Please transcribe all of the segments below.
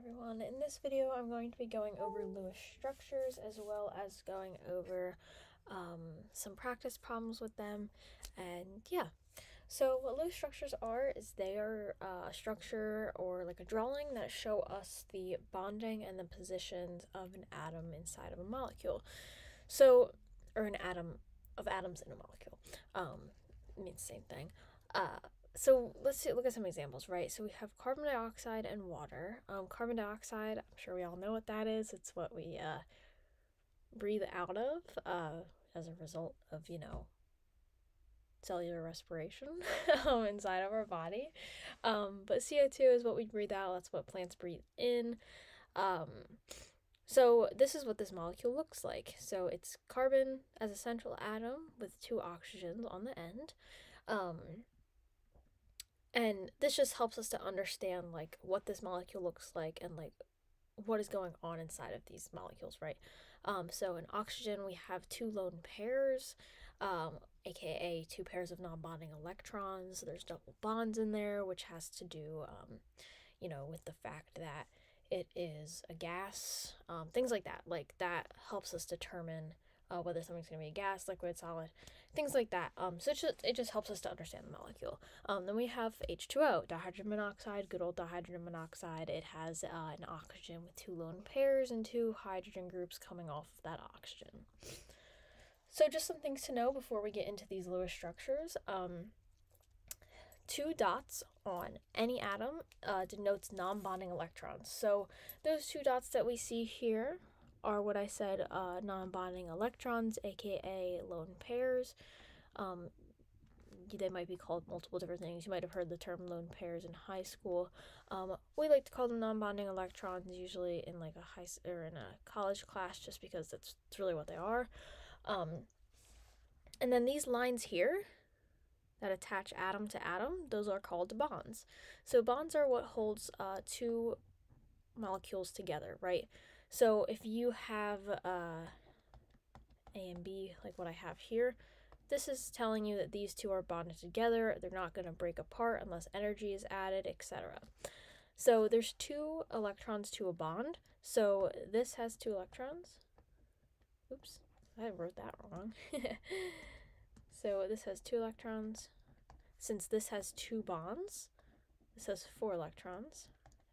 everyone. In this video, I'm going to be going over Lewis structures as well as going over some practice problems with them. And yeah, so what Lewis structures are is they are a structure or like a drawing that show us the bonding and the positions of an atom inside of a molecule. So, or an atom of atoms in a molecule. Means the same thing. So let's look at some examples, right? So we have carbon dioxide and water. Carbon dioxide, I'm sure we all know what that is. It's what we breathe out of as a result of, cellular respiration inside of our body. But CO2 is what we breathe out. That's what plants breathe in. So this is what this molecule looks like. So it's carbon as a central atom with 2 oxygens on the end. And this just helps us to understand like what this molecule looks like and like what is going on inside of these molecules, right? So in oxygen, we have 2 lone pairs, aka 2 pairs of non-bonding electrons. There's double bonds in there, which has to do, with the fact that it is a gas, things like that. Like that helps us determine whether something's going to be a gas, liquid, solid, things like that. So it just helps us to understand the molecule. Then we have H2O, dihydrogen monoxide, good old dihydrogen monoxide. It has an oxygen with 2 lone pairs and 2 hydrogen groups coming off of that oxygen. So just some things to know before we get into these Lewis structures. 2 dots on any atom denotes non-bonding electrons. So those 2 dots that we see here are what I said, non-bonding electrons, aka lone pairs. They might be called multiple different things. You might have heard the term lone pairs in high school. We like to call them non-bonding electrons, usually in like in a college class, just because that's really what they are. And then these lines here that attach atom to atom, those are called bonds. So bonds are what holds 2 molecules together, right? So if you have A and B, like what I have here, this is telling you that these 2 are bonded together. They're not going to break apart unless energy is added, etc. So there's 2 electrons to a bond. So this has 2 electrons. Oops, I wrote that wrong. So this has 2 electrons. Since this has 2 bonds, this has 4 electrons.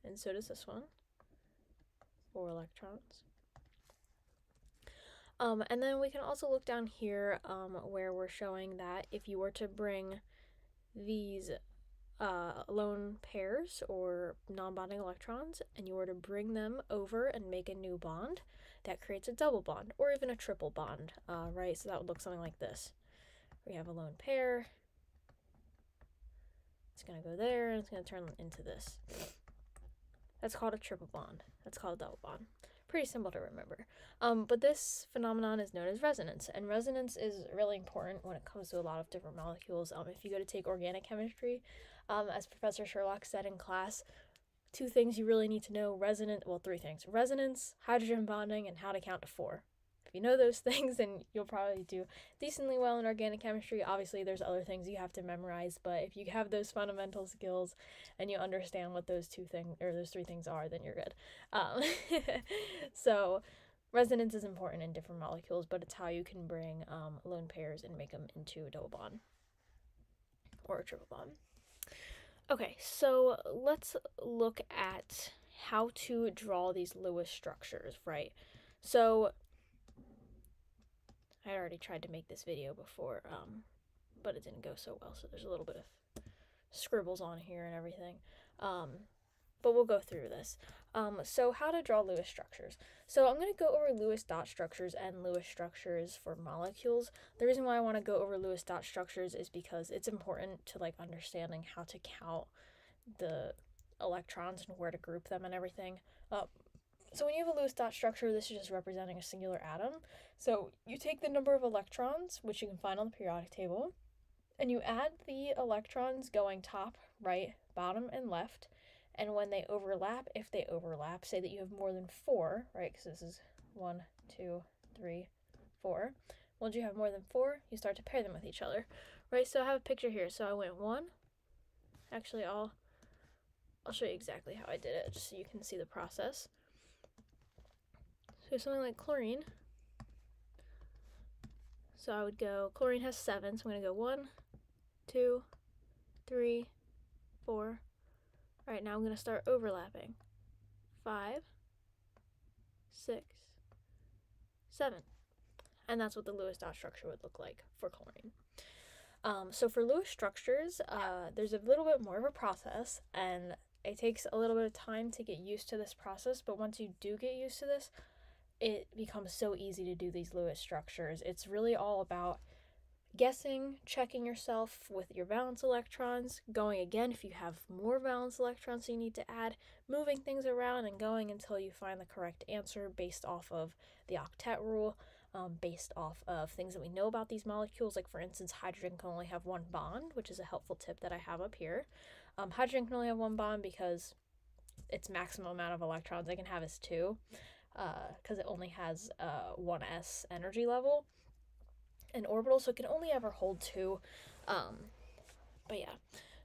And so does this one. 4 electrons. And then we can also look down here where we're showing that if you were to bring these lone pairs or non-bonding electrons and you were to bring them over and make a new bond, that creates a double bond or even a triple bond, right? So that would look something like this. We have a lone pair. It's going to go there and it's going to turn into this. That's called a triple bond. That's called a double bond. Pretty simple to remember. But this phenomenon is known as resonance, and resonance is really important when it comes to a lot of different molecules. If you go to take organic chemistry, as Professor Sherlock said in class, 2 things you really need to know: 3 things: resonance, hydrogen bonding, and how to count to 4. If you know those things, then you'll probably do decently well in organic chemistry. Obviously, there's other things you have to memorize, but if you have those fundamental skills and you understand what those 3 things are, then you're good. So resonance is important in different molecules, but it's how you can bring lone pairs and make them into a double bond or a triple bond. Okay, so let's look at how to draw these Lewis structures, right? So I already tried to make this video before, but it didn't go so well, so there's a little bit of scribbles on here and everything. But we'll go through this. So how to draw Lewis structures. So I'm going to go over Lewis dot structures and Lewis structures for molecules. The reason why I want to go over Lewis dot structures is because it's important to like understanding how to count the electrons and where to group them and everything. So when you have a Lewis dot structure, this is just representing a singular atom. So you take the number of electrons, which you can find on the periodic table, and you add the electrons going top, right, bottom, and left. And when they overlap, if they overlap, say that you have more than 4, right, because this is 1, 2, 3, 4. Once you have more than 4, you start to pair them with each other, right? So I have a picture here. So I went 1. Actually, I'll I'll show you exactly how I did it, just so you can see the process. So something like chlorine. So I would go, chlorine has 7, so I'm going to go 1, 2, 3, 4. All right, now I'm going to start overlapping. 5, 6, 7. And that's what the Lewis dot structure would look like for chlorine. So for Lewis structures, there's a little bit more of a process, and it takes a little bit of time to get used to this process, but once you do get used to this, it becomes so easy to do these Lewis structures. It's really all about guessing, checking yourself with your valence electrons, going again if you have more valence electrons you need to add, moving things around and going until you find the correct answer based off of the octet rule, based off of things that we know about these molecules. Like for instance, hydrogen can only have 1 bond, which is a helpful tip that I have up here. Hydrogen can only have 1 bond because its maximum amount of electrons it can have is 2, because it only has 1s energy level an orbital, so it can only ever hold 2. But yeah,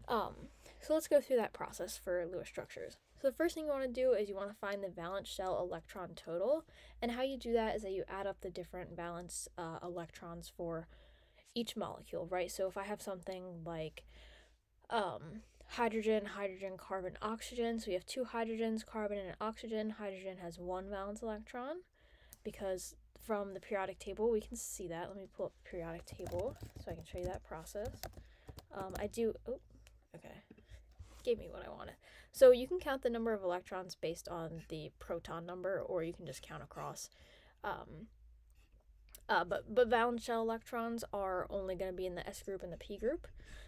so let's go through that process for Lewis structures. So the first thing you want to do is you want to find the valence shell electron total, and how you do that is that you add up the different valence electrons for each molecule, right? So if I have something like hydrogen, carbon, oxygen, so we have 2 hydrogens, carbon, and an oxygen. Hydrogen has 1 valence electron, because from the periodic table we can see that. Let me pull up the periodic table so I can show you that process. Gave me what I wanted. So you can count the number of electrons based on the proton number, or you can just count across. But valence shell electrons are only going to be in the S group and the P group.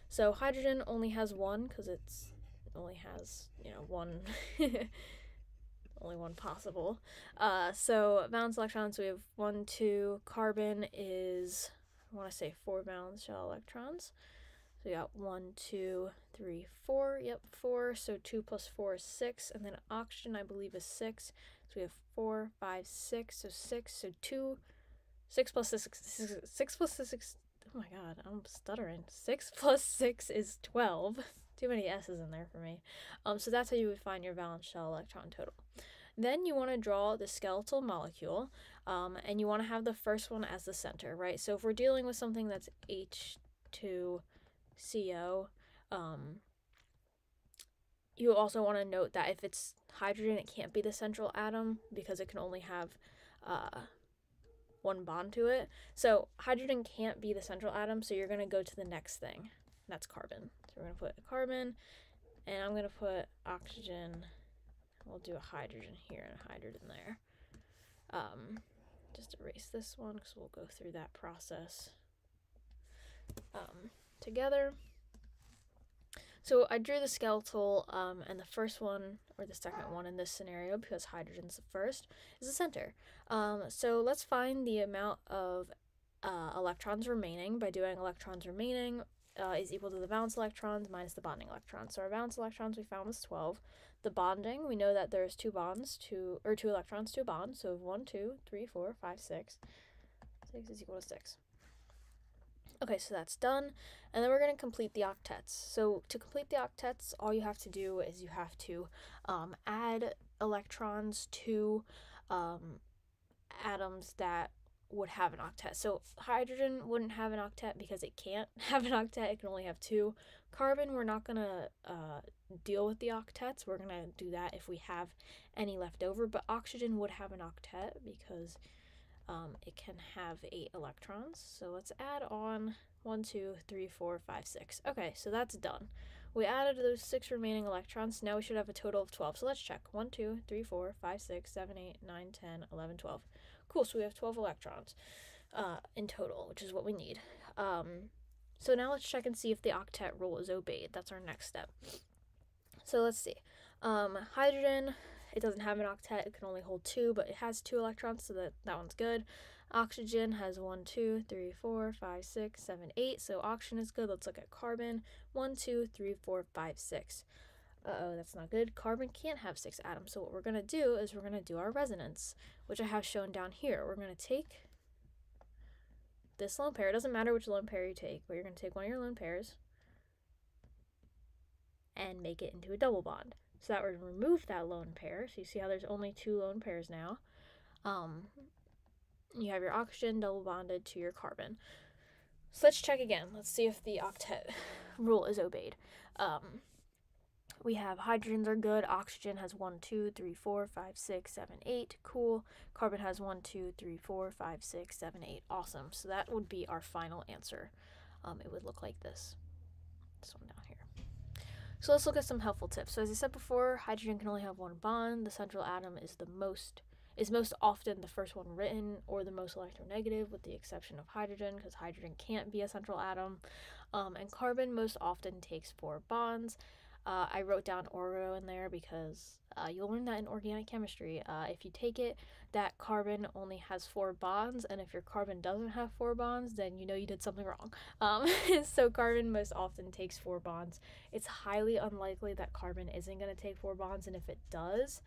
So hydrogen only has 1 because it only has, one, only one possible. So valence electrons, we have 1, 2. Carbon is, I want to say 4 valence shell electrons. So we got 1, 2, 3, 4. Yep, 4. So 2 plus 4 is 6. And then oxygen, I believe, is 6. So we have 4, 5, 6. So 6. So 2. 6 plus 6 plus 6. Oh my god, I'm stuttering. 6 plus 6 is 12. Too many S's in there for me. So that's how you would find your valence shell electron total. Then you want to draw the skeletal molecule, and you want to have the first one as the center, right? So if we're dealing with something that's H2CO, you also want to note that if it's hydrogen, it can't be the central atom because it can only have 1 bond to it. So hydrogen can't be the central atom, so you're going to go to the next thing. That's carbon. So we're going to put a carbon, and I'm going to put oxygen. We'll do a hydrogen here and a hydrogen there. Just erase this one because we'll go through that process together. So I drew the skeletal, and the first one, or the second one in this scenario, because hydrogen's the first, is the center. So let's find the amount of electrons remaining by doing electrons remaining is equal to the valence electrons minus the bonding electrons. So our valence electrons we found was 12. The bonding, we know that there's 2 electrons to a bond. So 1, 2, 3, 4, 5, 6. 6 is equal to 6. Okay, so that's done. And then we're going to complete the octets. So to complete the octets, all you have to do is you have to add electrons to atoms that would have an octet. So hydrogen wouldn't have an octet because it can't have an octet. It can only have 2. Carbon, we're not going to deal with the octets. We're going to do that if we have any left over. But oxygen would have an octet because it can have 8 electrons. So let's add on 1, 2, 3, 4, 5, 6. Okay, so that's done. We added those 6 remaining electrons. Now we should have a total of 12. So let's check. 1, 2, 3, 4, 5, 6, 7, 8, 9, 10, 11, 12. Cool, so we have 12 electrons in total, which is what we need. So now let's check and see if the octet rule is obeyed. That's our next step. So let's see. Hydrogen, it doesn't have an octet. It can only hold 2, but it has 2 electrons, so that one's good. Oxygen has 1, 2, 3, 4, 5, 6, 7, 8. So oxygen is good. Let's look at carbon. 1, 2, 3, 4, 5, 6. Uh-oh, that's not good. Carbon can't have 6 atoms. So what we're going to do is we're going to do our resonance, which I have shown down here. We're going to take this lone pair. It doesn't matter which lone pair you take, but you're going to take one of your lone pairs and make it into a double bond. So that would remove that lone pair. So you see how there's only 2 lone pairs now. You have your oxygen double bonded to your carbon. So let's check again. Let's see if the octet rule is obeyed. We have hydrogens are good. Oxygen has 1, 2, 3, 4, 5, 6, 7, 8. Cool. Carbon has 1, 2, 3, 4, 5, 6, 7, 8. Awesome. So that would be our final answer. It would look like this. This one down here. So let's look at some helpful tips. So as I said before, hydrogen can only have 1 bond. The central atom is most often the first one written or the most electronegative, with the exception of hydrogen, because hydrogen can't be a central atom. And carbon most often takes 4 bonds. I wrote down Oro in there because you'll learn that in organic chemistry. If you take it, that carbon only has 4 bonds, and if your carbon doesn't have 4 bonds, then you know you did something wrong. So carbon most often takes 4 bonds. It's highly unlikely that carbon isn't going to take 4 bonds, and if it does,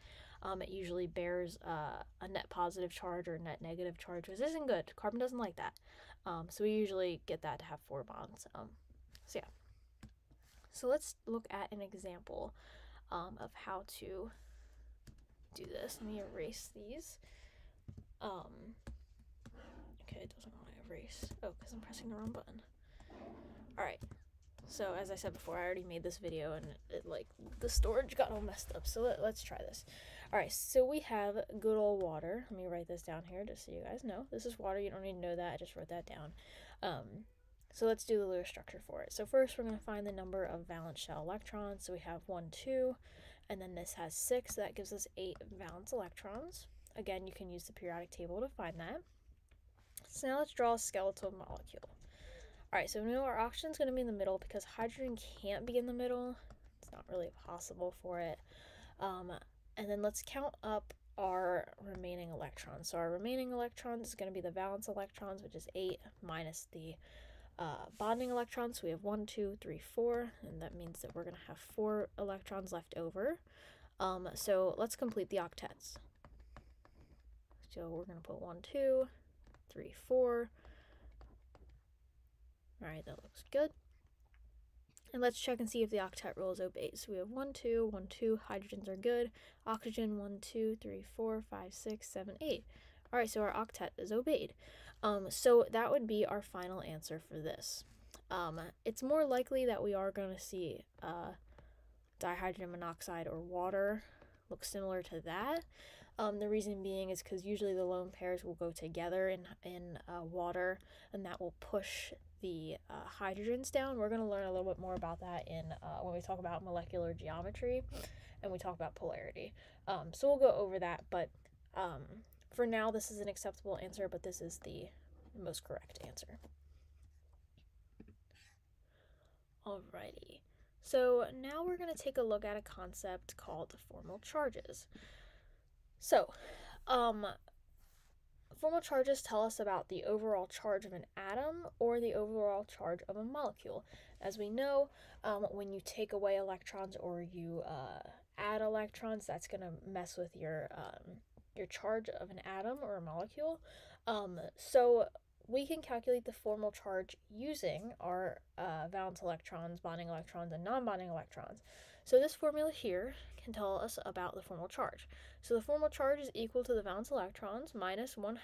it usually bears a net positive charge or a net negative charge, which isn't good. Carbon doesn't like that. So we usually get that to have 4 bonds. So yeah. So let's look at an example of how to do this. Let me erase these. Okay, it doesn't want to erase. Oh, because I'm pressing the wrong button. Alright. So as I said before, I already made this video and the storage got all messed up. So let's try this. Alright, so we have good old water. Let me write this down here just so you guys know. This is water. You don't need to know that. I just wrote that down. So let's do the Lewis structure for it. So first we're going to find the number of valence shell electrons. So we have 1, 2, and then this has 6. So that gives us 8 valence electrons. Again, you can use the periodic table to find that. So now let's draw a skeletal molecule. Alright, so we know our oxygen is going to be in the middle because hydrogen can't be in the middle. It's not really possible for it. And then let's count up our remaining electrons. So our remaining electrons is going to be the valence electrons, which is 8 minus the bonding electrons. So we have 1, 2, 3, 4, and that means that we're going to have 4 electrons left over. So let's complete the octets. So we're going to put 1, 2, 3, 4. Alright, that looks good. And let's check and see if the octet rule is obeyed. So we have 1, 2, 1, 2, hydrogens are good. Oxygen, 1, 2, 3, 4, 5, 6, 7, 8. Alright, so our octet is obeyed. So that would be our final answer for this. It's more likely that we are going to see dihydrogen monoxide or water look similar to that. The reason being is because usually the lone pairs will go together in water, and that will push the hydrogens down. We're going to learn a little bit more about that in when we talk about molecular geometry and we talk about polarity. So we'll go over that, but for now this is an acceptable answer, but this is the most correct answer. Alrighty, so now we're going to take a look at a concept called formal charges. So, formal charges tell us about the overall charge of an atom or the overall charge of a molecule. As we know, when you take away electrons or you add electrons, that's going to mess with your charge of an atom or a molecule. So we can calculate the formal charge using our valence electrons, bonding electrons, and non-bonding electrons. So this formula here can tell us about the formal charge. So the formal charge is equal to the valence electrons minus 1/2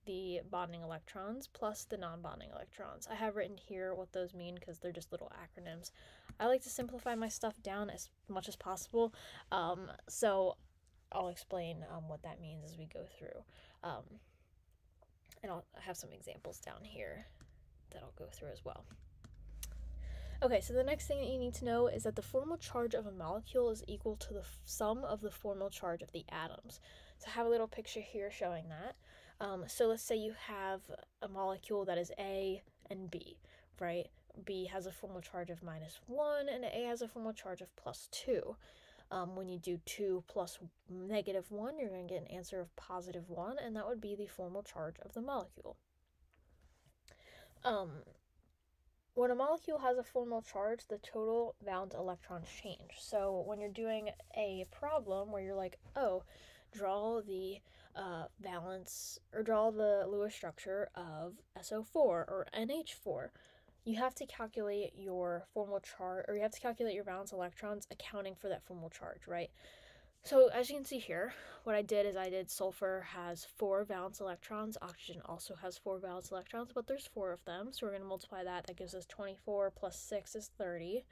the bonding electrons plus the non-bonding electrons. I have written here what those mean because they're just little acronyms. I like to simplify my stuff down as much as possible, so I'll explain what that means as we go through. And I'll have some examples down here that I'll go through as well. Okay, so the next thing that you need to know is that the formal charge of a molecule is equal to the sum of the formal charge of the atoms. So I have a little picture here showing that. So let's say you have a molecule that is A and B, right? B has a formal charge of -1 and A has a formal charge of +2. When you do 2 plus -1, you're going to get an answer of +1, and that would be the formal charge of the molecule. When a molecule has a formal charge, the total valence electrons change. So when you're doing a problem where you're like, oh, draw the valence, or draw the Lewis structure of SO4 or NH4, you have to calculate your formal charge, or you have to calculate your valence electrons accounting for that formal charge, right? So as you can see here, what I did is sulfur has 4 valence electrons, oxygen also has 4 valence electrons, but there's 4 of them, so we're going to multiply that. That gives us 24 plus 6 is 30.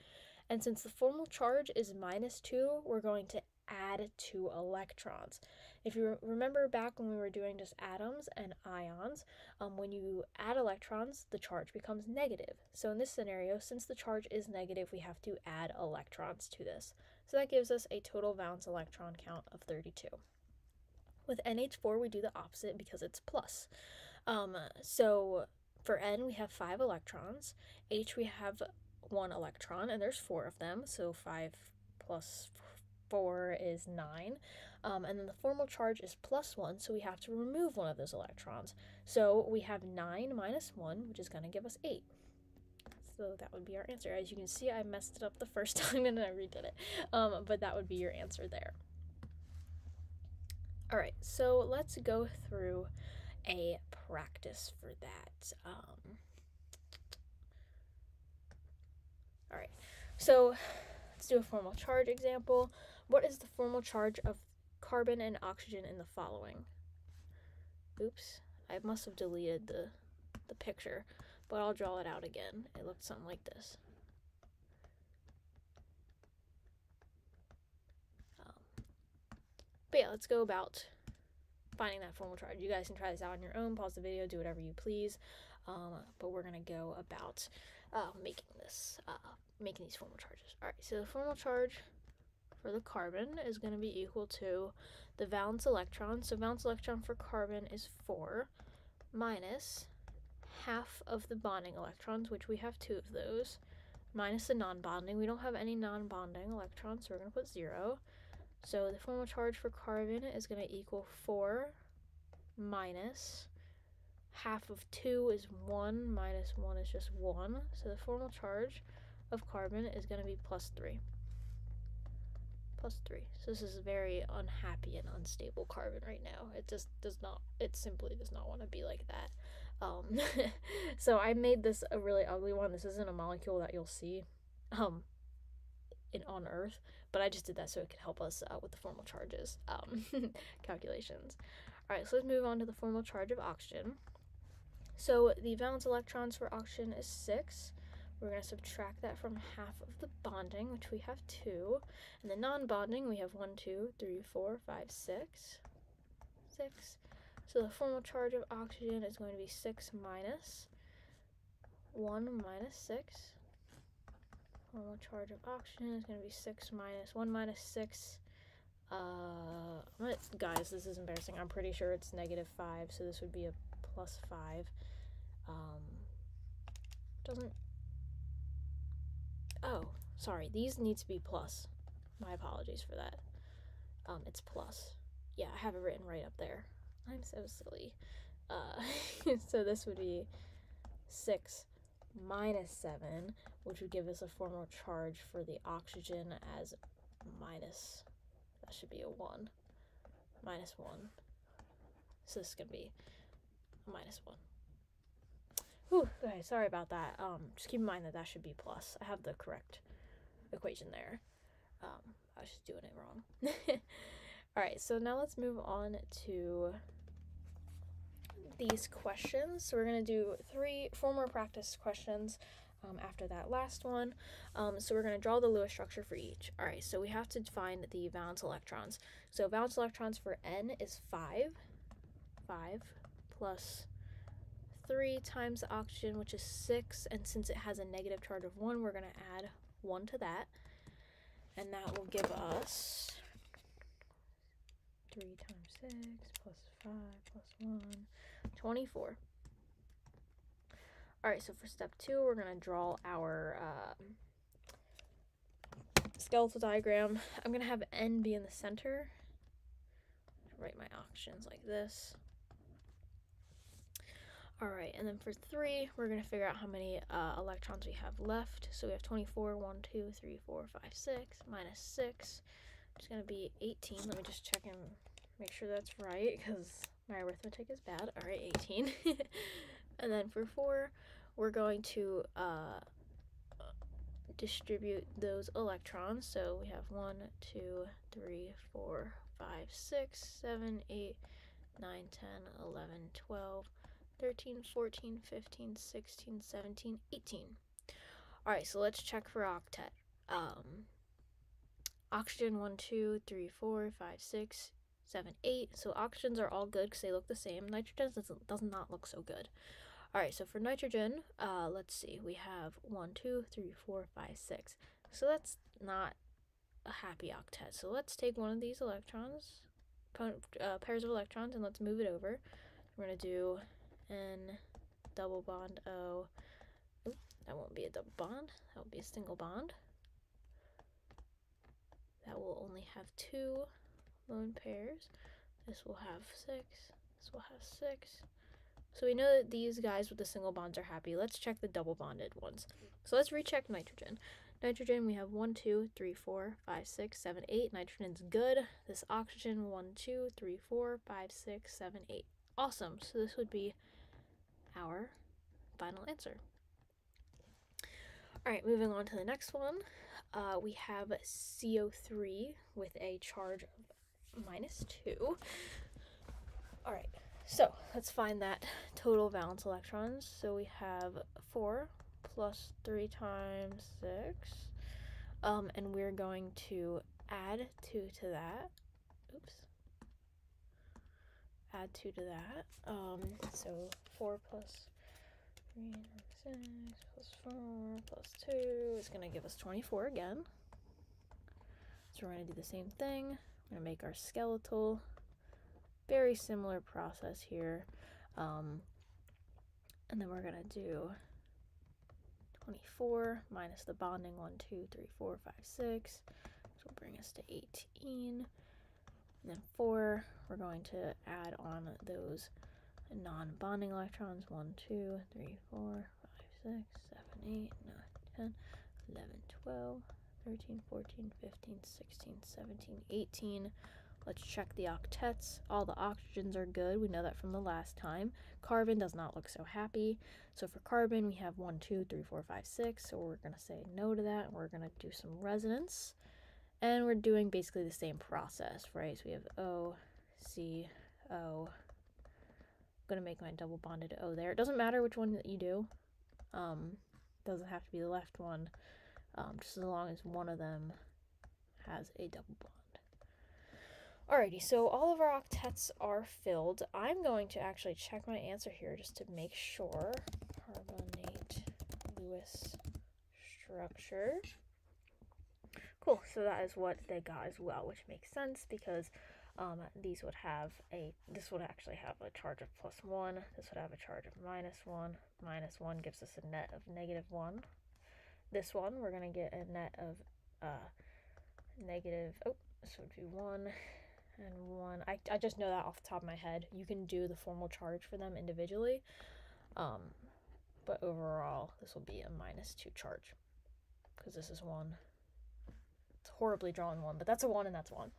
And since the formal charge is -2, we're going to add 2 electrons. If you remember back when we were doing just atoms and ions, when you add electrons, the charge becomes negative. So in this scenario, since the charge is negative, we have to add electrons to this. So that gives us a total valence electron count of 32. With NH4, we do the opposite because it's plus. So for N, we have 5 electrons. H, we have 1 electron, and there's 4 of them, so 5 plus 4 is 9. And then the formal charge is +1, so we have to remove one of those electrons. So we have 9 minus 1, which is going to give us 8. So that would be our answer. As you can see, I messed it up the first time and I redid it. But that would be your answer there. All right, so let's go through a practice for that. All right, so let's do a formal charge example. What is the formal charge of carbon and oxygen in the following? Oops, I must have deleted the picture, but I'll draw it out again. It looked something like this. But yeah, let's go about finding that formal charge. You guys can try this out on your own, pause the video, do whatever you please, but we're going to go about making these formal charges. All right, so the formal charge for the carbon is going to be equal to the valence electron. So valence electron for carbon is 4 minus half of the bonding electrons, which we have 2 of those, minus the non-bonding. We don't have any non-bonding electrons, so we're going to put 0. So the formal charge for carbon is going to equal 4 minus half of 2 is 1, minus 1 is just 1. So the formal charge of carbon is going to be +3. +3. So this is a very unhappy and unstable carbon right now. It simply does not want to be like that. So I made this a really ugly one. This isn't a molecule that you'll see on Earth, but I just did that so it could help us with the formal charges calculations. All right, so let's move on to the formal charge of oxygen. So the valence electrons for oxygen is 6. We're going to subtract that from half of the bonding, which we have 2. And the non-bonding, we have 1, 2, 3, 4, 5, 6. 6. So the formal charge of oxygen is going to be 6 minus 1 minus 6. Formal charge of oxygen is going to be 6 minus 1 minus 6. Guys, this is embarrassing. I'm pretty sure it's -5, so this would be a +5. Oh, sorry, these need to be plus. My apologies for that. It's plus. Yeah, I have it written right up there. I'm so silly. So this would be 6 minus 7, which would give us a formal charge for the oxygen as minus, that should be a 1, minus 1. So this is going to be a -1. Whew, okay, sorry about that. Just keep in mind that should be plus. I have the correct equation there. I was just doing it wrong. Alright, so now let's move on to these questions. So we're going to do 4 more practice questions after that last one. So we're going to draw the Lewis structure for each. Alright, so we have to find the valence electrons. So valence electrons for N is 5. 5 plus 3 times the oxygen, which is 6, and since it has a negative charge of 1, we're going to add 1 to that, and that will give us 3 times 6 plus 5 plus 1, 24. Alright, so for step 2, we're going to draw our skeletal diagram. I'm going to have N be in the center. Write my oxygens like this. Alright, and then for 3, we're going to figure out how many electrons we have left. So we have 24, 1, 2, 3, 4, 5, 6, minus 6, which is going to be 18. Let me just check and make sure that's right, because my arithmetic is bad. Alright, 18. And then for 4, we're going to distribute those electrons. So we have 1, 2, 3, 4, 5, 6, 7, 8, 9, 10, 11, 12, 13, 14, 15, 16, 17, 18. All right, so let's check for octet. Oxygen 1, 2, 3, 4, 5, 6, 7, 8. So oxygens are all good because they look the same. Nitrogen does not look so good. All right, so for nitrogen, let's see. We have 1, 2, 3, 4, 5, 6. So that's not a happy octet. So let's take one of these electrons, pairs of electrons, and let's move it over. We're going to do N double bond O. Oop, that won't be a double bond. That will be a single bond. That will only have 2 lone pairs. This will have 6. This will have 6. So we know that these guys with the single bonds are happy. Let's check the double bonded ones. So let's recheck nitrogen. Nitrogen, we have 1, 2, 3, 4, 5, 6, 7, 8. Nitrogen's good. This oxygen, 1, 2, 3, 4, 5, 6, 7, 8. Awesome. So this would be our final answer. All right, moving on to the next one. We have CO3 with a charge of -2. All right, so let's find that total valence electrons. So we have 4 plus 3 times 6, and we're going to add 2 to that. Oops. Add 2 to that. So 4 plus 3 times 6 plus 4 plus 2 is going to give us 24 again. So we're going to do the same thing. We're going to make our skeletal. Very similar process here. And then we're going to do 24 minus the bonding 1, 2, 3, 4, 5, 6. Which will bring us to 18. And then 4, we're going to add on those non-bonding electrons. 1, 2, 3, 4, 5, 6, 7, 8, 9, 10, 11, 12, 13, 14, 15, 16, 17, 18. Let's check the octets. All the oxygens are good. We know that from the last time. Carbon does not look so happy. So for carbon, we have 1, 2, 3, 4, 5, 6. So we're going to say no to that. And we're going to do some resonance. And we're doing basically the same process, right? So we have O, C, O. I'm going to make my double bonded O there. It doesn't matter which one that you do. Doesn't have to be the left one. Just as long as one of them has a double bond. Alrighty, so all of our octets are filled. I'm going to actually check my answer here just to make sure. Carbonate Lewis structure. Cool, so that is what they got as well, which makes sense because these would have this would actually have a charge of +1. This would have a charge of -1. -1 gives us a net of -1. This one, we're going to get a net of this would be 1 and 1. I just know that off the top of my head. You can do the formal charge for them individually. But overall, this will be a -2 charge because this is 1. It's horribly drawn 1, but that's a 1 and that's 1.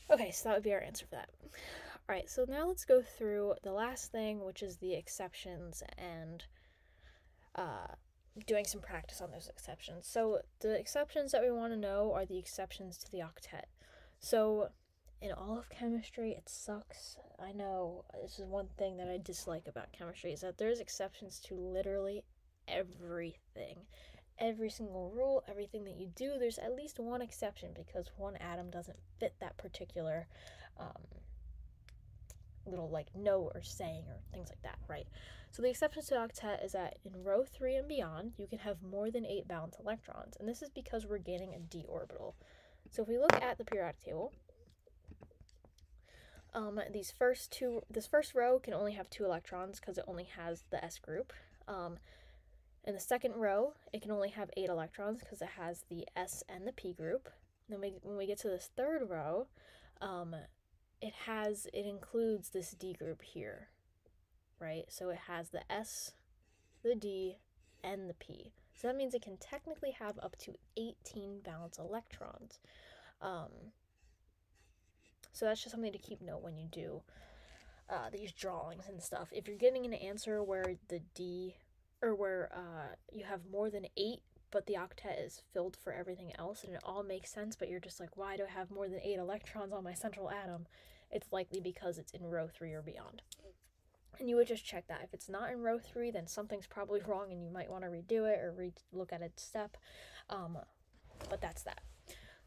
Okay, so that would be our answer for that. All right, so now let's go through the last thing, which is the exceptions and doing some practice on those exceptions. So the exceptions that we want to know are the exceptions to the octet. So in all of chemistry, it sucks. I know this is one thing that I dislike about chemistry is that there's exceptions to literally everything. Every single rule, everything that you do, there's at least one exception because one atom doesn't fit that particular little like note or saying or things like that, right? So the exceptions to the octet is that in row 3 and beyond, you can have more than 8 valence electrons, and this is because we're gaining a d orbital. So if we look at the periodic table, this first row can only have 2 electrons because it only has the s group. In the second row, it can only have 8 electrons because it has the s and the p group. Then when we get to this third row, it includes this d group here, right? So it has the s, the d, and the p. So that means it can technically have up to 18 valence electrons. So that's just something to keep note when you do these drawings and stuff. If you're getting an answer where the d or where you have more than 8, but the octet is filled for everything else, and it all makes sense, but you're just like, why do I have more than 8 electrons on my central atom? It's likely because it's in row 3 or beyond. And you would just check that. If it's not in row 3, then something's probably wrong, and you might want to redo it or look at a step. But that's that.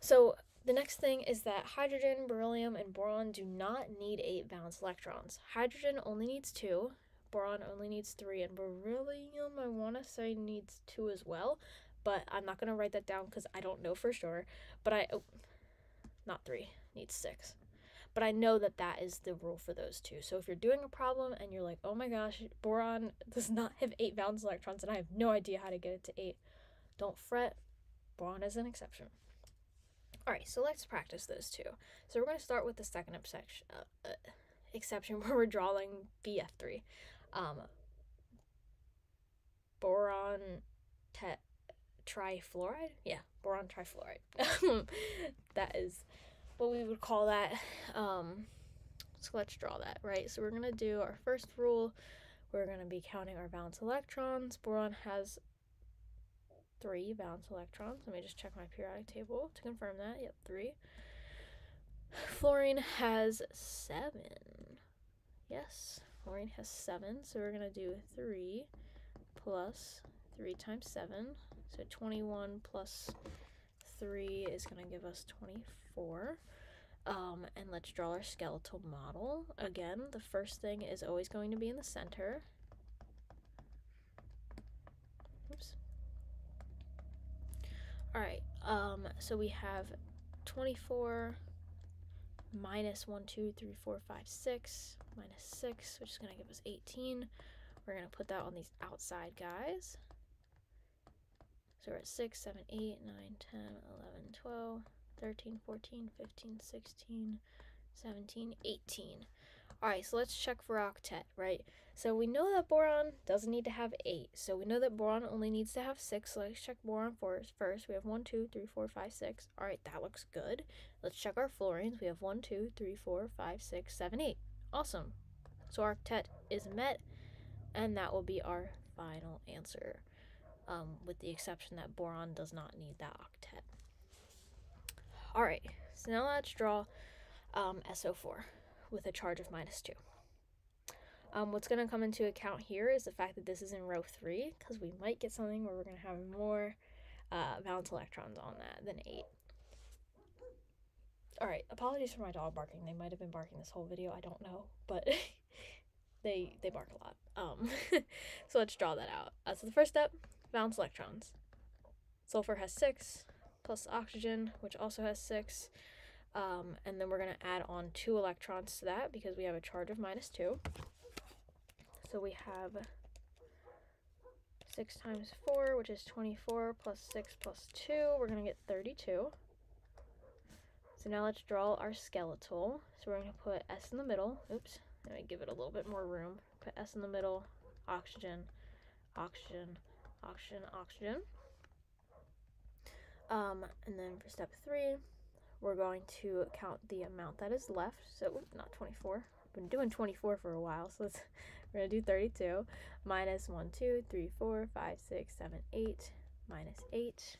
So the next thing is that hydrogen, beryllium, and boron do not need 8 valence electrons. Hydrogen only needs 2, boron only needs 3, and beryllium, I want to say, needs 2 as well, but I'm not going to write that down because I don't know for sure. But not 3, needs 6. But I know that that is the rule for those two. So if you're doing a problem and you're like, oh my gosh, boron does not have 8 valence electrons and I have no idea how to get it to 8, don't fret. Boron is an exception. All right, so let's practice those two. So we're going to start with the second exception where we're drawing BF3. Boron trifluoride? Yeah, boron trifluoride. That is what we would call that. So let's draw that, right? So we're going to do our first rule. We're going to be counting our valence electrons. Boron has 3 valence electrons. Let me just check my periodic table to confirm that. Yep, 3. Fluorine has 7. Yes, fluorine has 7. So we're going to do 3 plus 3 times 7. So 21 plus 3 is going to give us 24. And let's draw our skeletal model. Again, the first thing is always going to be in the center. Oops. All right, so we have 24 minus 1, 2, 3, 4, 5, 6, minus 6, which is going to give us 18. We're going to put that on these outside guys. So we're at 6, 7, 8, 9, 10, 11, 12, 13, 14, 15, 16, 17, 18. All right, so let's check for octet, right? So we know that boron doesn't need to have 8. So we know that boron only needs to have 6. So let's check boron first. We have 1, 2, 3, 4, 5, 6. All right, that looks good. Let's check our fluorines. We have 1, 2, 3, 4, 5, 6, 7, 8. Awesome. So our octet is met, and that will be our final answer, with the exception that boron does not need that octet. All right, so now let's draw SO4 with a charge of -2. What's going to come into account here is the fact that this is in row 3, because we might get something where we're going to have more valence electrons on that than 8. All right, apologies for my dog barking. They might have been barking this whole video. I don't know, but they bark a lot. So let's draw that out. So the first step, valence electrons. Sulfur has 6, plus oxygen, which also has 6. And then we're going to add on 2 electrons to that because we have a charge of -2. So we have 6 times 4, which is 24, plus 6 plus 2. We're going to get 32. So now let's draw our skeletal. So we're going to put S in the middle. Oops, let me give it a little bit more room. Put S in the middle, oxygen, oxygen, oxygen, oxygen. And then for step 3, we're going to count the amount that is left. So, not 24. I've been doing 24 for a while, so we're going to do 32. Minus 1, 2, 3, 4, 5, 6, 7, 8. Minus 8.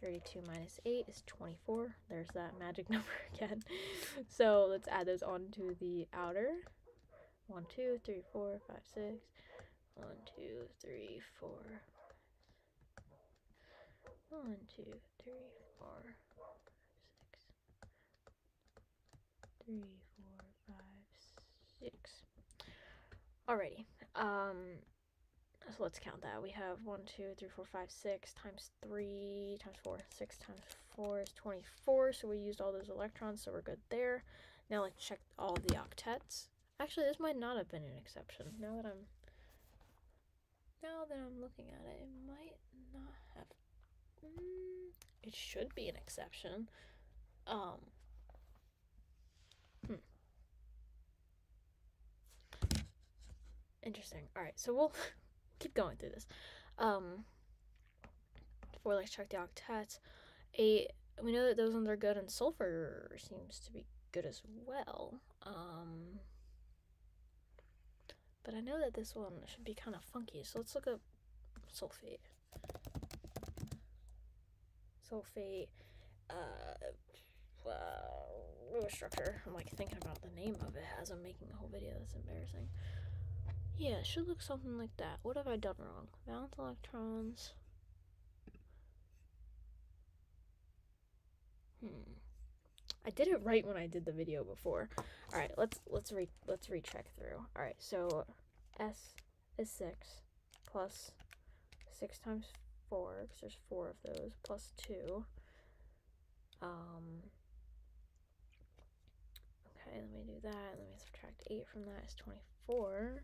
32 minus 8 is 24. There's that magic number again. So let's add those on to the outer. 1, 2, 3, 4, 5, 6. 1, 2, 3, 4. 1, 2, 3, 4, 6. 3, 4, 5, 6. Alrighty. So let's count that. We have 1, 2, 3, 4, 5, 6 times 3 times 4. 6 times 4 is 24. So we used all those electrons, so we're good there. Now let's check all the octets. Actually, this might not have been an exception. Now that I'm looking at it, it might not have. It should be an exception. Interesting. All right, so we'll keep going through this. Before let's check the octets. We know that those ones are good, and sulfur seems to be good as well. But I know that this one should be kind of funky, so let's look up sulfate, Lewis structure. I'm like thinking about the name of it as I'm making a whole video. That's embarrassing. Yeah, it should look something like that. What have I done wrong? Valence electrons. I did it right when I did the video before. All right, let's recheck through. All right, so S is 6 plus 6 times 4, because there's 4 of those, plus 2. Okay, let me do that. Let me subtract 8 from that is 24.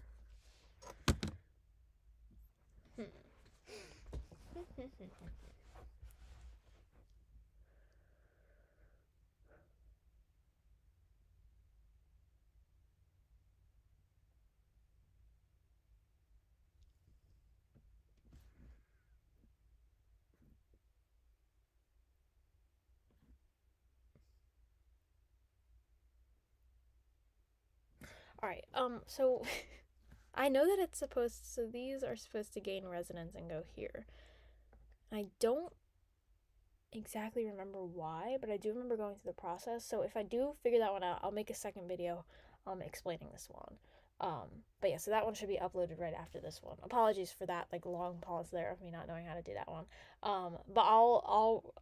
All right, so I know that it's supposed, so these are supposed to gain resonance and go here. I don't exactly remember why, but I do remember going through the process. So if I do figure that one out, I'll make a second video explaining this one. But yeah, so that one should be uploaded right after this one. Apologies for that like long pause there of me not knowing how to do that one. But I'll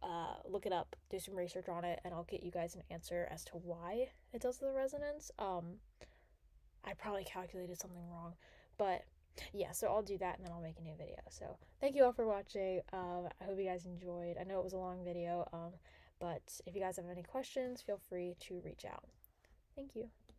look it up, do some research on it, and I'll get you guys an answer as to why it does the resonance. I probably calculated something wrong, but yeah, so I'll do that and then I'll make a new video. So thank you all for watching. I hope you guys enjoyed. I know it was a long video, but if you guys have any questions, feel free to reach out. Thank you.